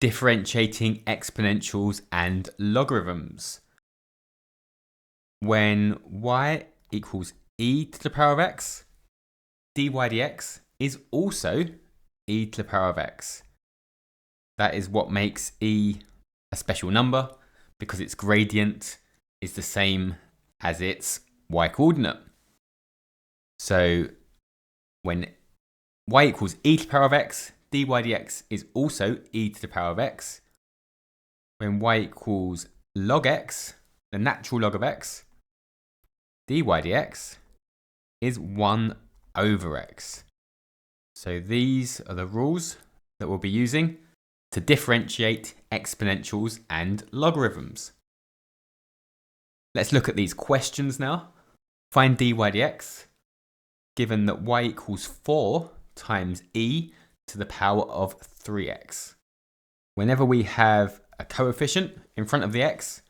differentiating exponentials and logarithms. When y equals e to the power of x, dy dx is also e to the power of x. That is what makes e a special number, because its gradient is the same as its y coordinate. So when y equals e to the power of x, dy dx is also e to the power of x. When y equals log x, the natural log of x, dy dx is 1 over x. So these are the rules that we'll be using to differentiate exponentials and logarithms. Let's look at these questions now. Find dy dx, given that y equals 4 times e to the power of 3x. Whenever we have a coefficient in front of the x,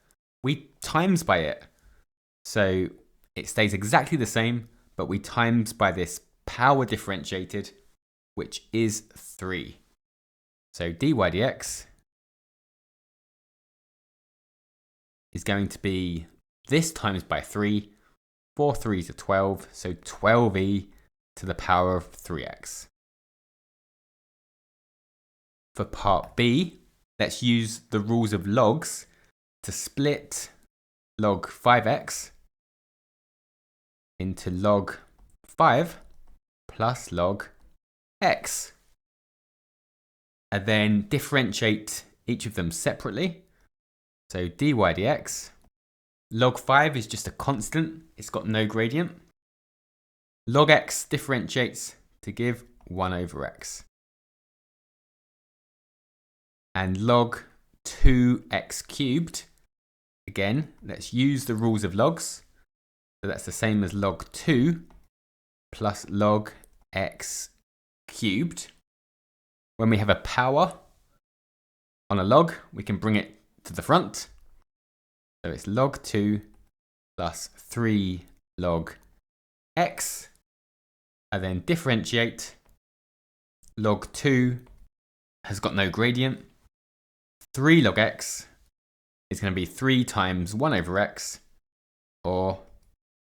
we times by it. So it stays exactly the same, but we times by this power differentiated, which is 3. So dy dx is going to be this times by 3. 4 3s are 12, so 12e to the power of 3x. For part B, let's use the rules of logs to split log 5x into log 5 plus log x, and then differentiate each of them separately. So dy dx, log 5 is just a constant, it's got no gradient. Log x differentiates to give 1 over x. And log 2x cubed, again, let's use the rules of logs. So that's the same as log 2 plus log x cubed. When we have a power on a log, we can bring it to the front. So it's log 2 plus 3 log x, and then differentiate. Log 2 has got no gradient. 3 log x is going to be 3 times 1 over x, or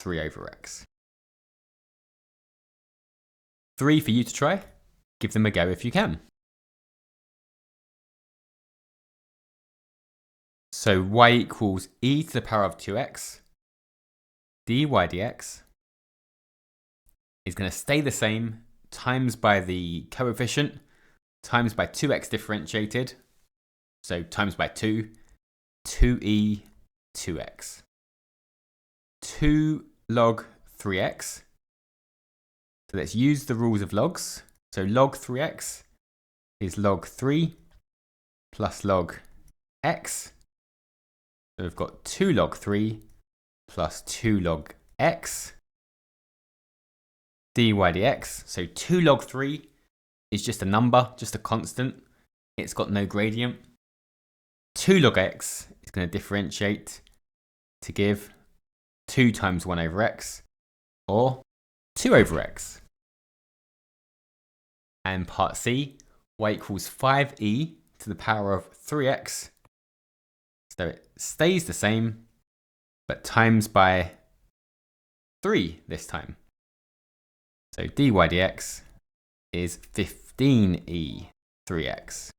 3 over x. 3 for you to try. Give them a go if you can. So y equals e to the power of 2x. dy dx is going to stay the same, times by the coefficient, times by 2x differentiated. So times by 2, 2e 2x. 2 log 3x. So let's use the rules of logs. So log 3x is log 3 plus log x. So we've got 2 log 3 plus 2 log x. Dy dx, so 2 log 3 is just a number, just a constant. It's got no gradient. 2 log x is going to differentiate to give 2 times 1 over x, or 2 over x. And part C, y equals 5e to the power of 3x. So it stays the same, but times by 3 this time. So dy dx is 15e 3x.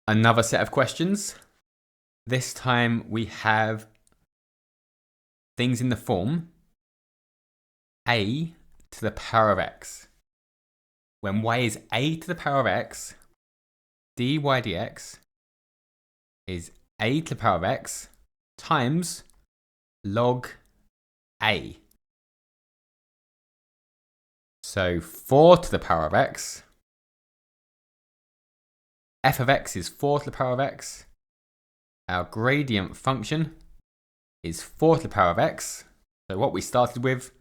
Another set of questions. This time we have things in the form a to the power of x. When y is a to the power of x, dy dx is a to the power of x times log a. So 4 to the power of x. F of x is 4 to the power of x. Our gradient function is 4 to the power of x. So what we started with,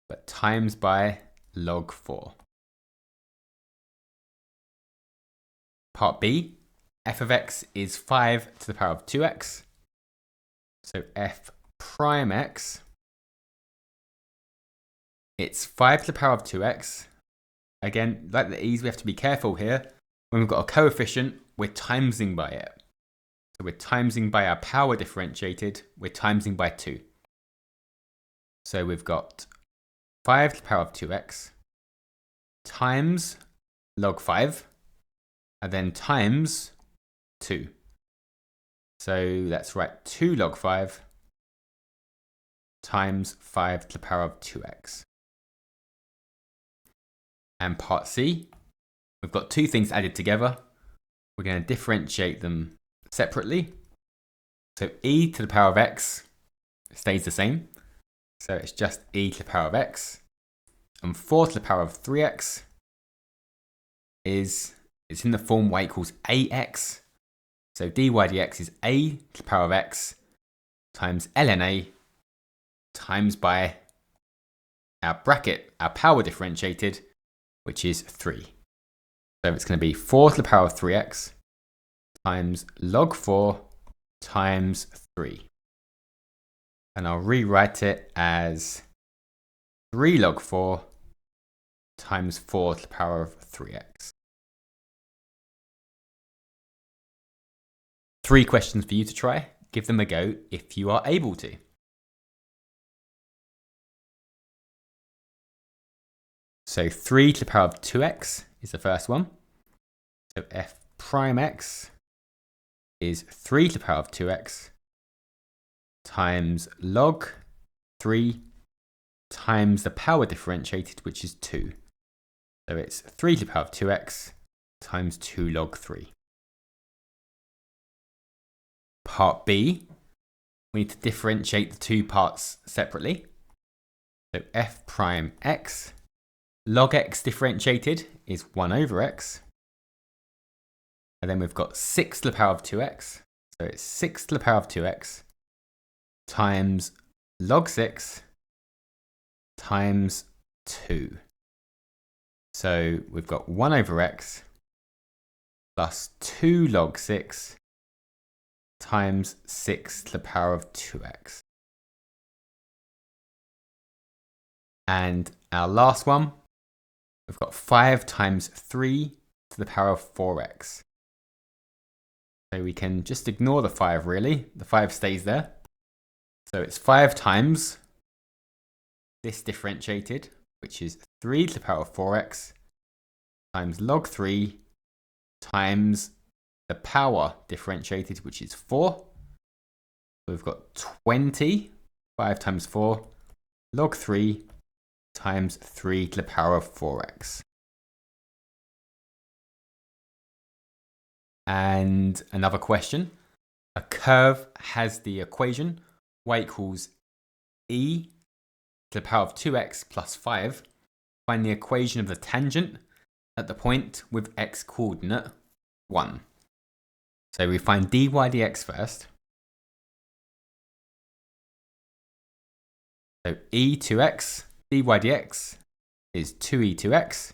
but times by log 4. Part B, f of x is 5 to the power of 2x. So f prime x, it's 5 to the power of 2x Again, like the e's, we have to be careful here. When we've got a coefficient, we're timesing by it. So we're timesing by our power differentiated, we're timesing by 2. So we've got 5 to the power of 2x times log 5, and then times 2. So let's write 2 log 5 times 5 to the power of 2x. And part C, we've got two things added together. We're going to differentiate them separately. So e to the power of x stays the same. So it's just e to the power of x. And 4 to the power of 3x it's in the form y equals ax. So dy dx is a to the power of x times ln a times by our bracket, our power differentiated, which is 3. So it's going to be 4 to the power of 3x times log 4 times 3. And I'll rewrite it as 3 log 4 times 4 to the power of 3x. 3 questions for you to try. Give them a go if you are able to. So 3 to the power of 2x is the first one. So f prime x is 3 to the power of 2x times log 3 times the power differentiated, which is 2. So it's 3 to the power of 2x times 2 log 3. Part B, we need to differentiate the two parts separately. So f prime x, log x differentiated is 1 over x. And then we've got 6 to the power of 2x. So it's 6 to the power of 2x times log 6 times 2. So we've got 1 over x plus 2 log 6 times 6 to the power of 2x. And our last one, we've got 5 times 3 to the power of 4x. So we can just ignore the 5 really. The 5 stays there. So it's 5 times this differentiated, which is 3 to the power of 4x times log 3 times the power differentiated, which is 4. So we've got 20, 5 times 4, log 3 times 3 to the power of 4x. And another question. A curve has the equation y equals e to the power of 2x plus 5. Find the equation of the tangent at the point with x coordinate 1. So we find dy dx first. So e2x, dy dx is 2e2x.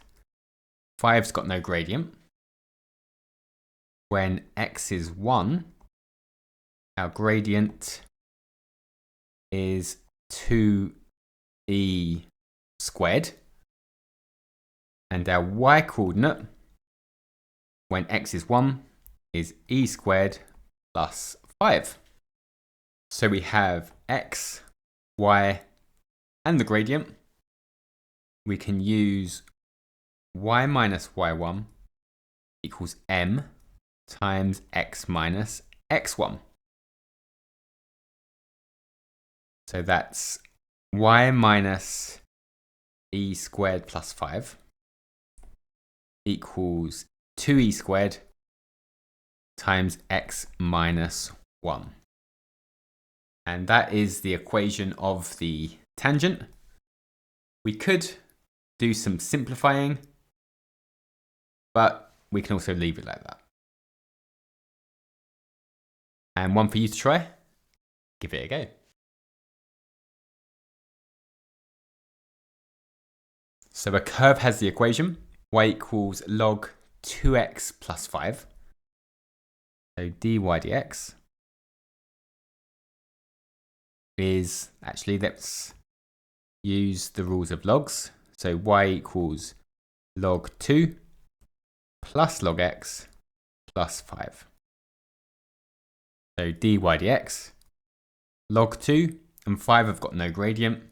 5's got no gradient. When x is 1, our gradient is 2e squared. And our y coordinate, when x is 1, is e squared plus 5. So we have x, y, and the gradient. We can use y minus y1 equals m times x minus x1. So that's y minus e squared plus 5 equals 2e squared times x minus 1. And that is the equation of the tangent. We could do some simplifying, but we can also leave it like that. And one for you to try. Give it a go. So a curve has the equation y equals log 2x plus 5. So dy dx is, actually let's use the rules of logs. So y equals log 2 plus log x plus 5. So dy dx, log 2 and 5 have got no gradient.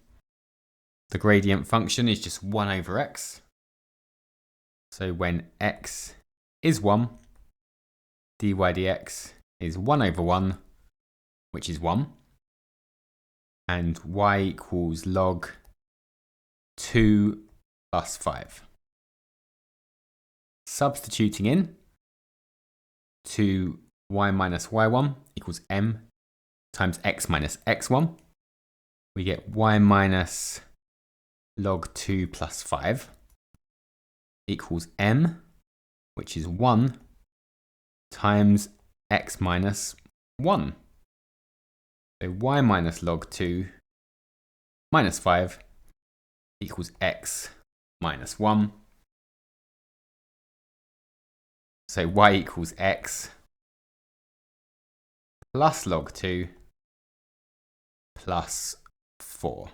The gradient function is just 1 over x. So when x is 1, dy dx is 1 over 1, which is 1. And y equals log 2 plus 5. Substituting in, 2y minus y1 equals m times x minus x1. We get y minus log 2 plus 5 equals m, which is 1, times x minus 1. So y minus log 2 minus 5 equals x minus 1. So y equals x plus log 2 plus 4.